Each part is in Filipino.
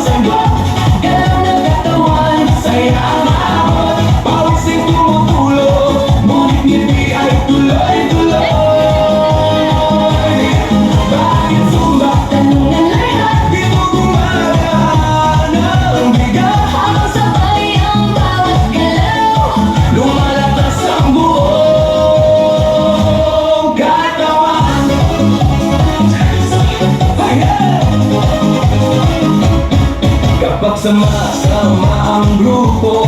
sagot. Galaw ng katawan, saya ang ahon. Pawis ay tumutulog, ngunit ngiti ay tuloy-tuloy. Bakit Zumba? Tanong ng lahat, Dito gumagana ang bigat. habang sabay ang bawat galaw. Lumalatas ang buong katawan. Kapag sama-sama ang grupo,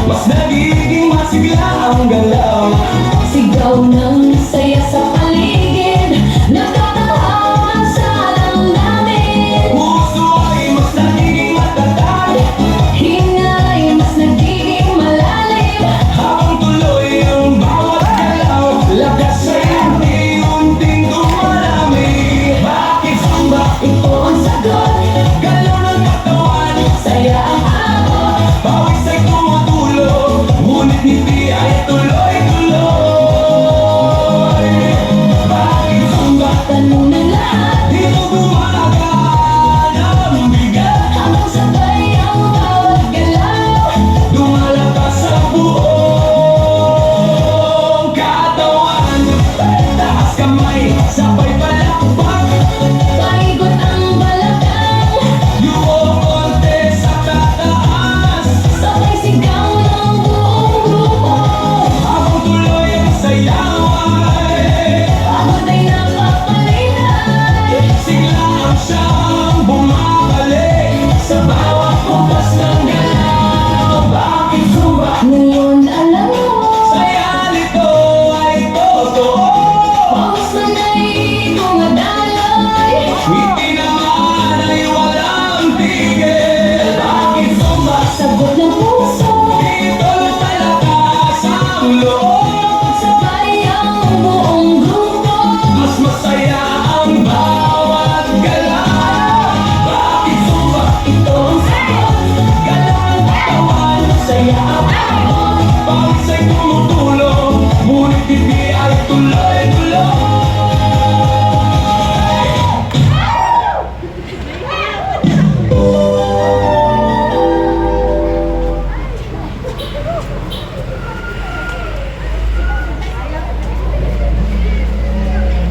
mas nagiging masigla ang galaw. Sigaw ng saya sa paligid, nagtatahanan sa damdamin. Puso ay mas nagiging matatag, Hinga ay mas nagiging malalim. habang tuloy ang bawat galaw. Lakas ay unti-unting dumarami. Bakit Zumba? Ito ang sagot, Galaw ng katawan, saya ang ahon. pawis ay tumutulog, ngunit ngiti ay tuloy-tuloy. Bakit Zumba? Tanong ng lahat, Dito gumagana ang bigat. habang sabay ang bawat galaw. Lumalakas ang buong katawan. Taas kamay, sabay palakpak. Paigot ang balakang, Yung konti sa tataas, sabay sigaw ng buong grupo. habang tuloy ang sayaway. Pagod ay napapalingay, Sigla ang siyang bumabalik sa bawat kumpas ng galaw. Bakit Zumba? ngayon alam mo, Saya nito ay totoo. paus man ay tumadalay. Ngiti naman ay walang tigil. Bakit Zumba? Sagot ng puso, Dito lumalakas ang loob. sabay ang buong grupo. Mas masaya ang bawat galaw. Bakit Zumba? Ito ang sagot, Galaw ng katawan, saya ang ahon. pawis ay tumutulong, ngunit hindi ay tuloy-tuloy.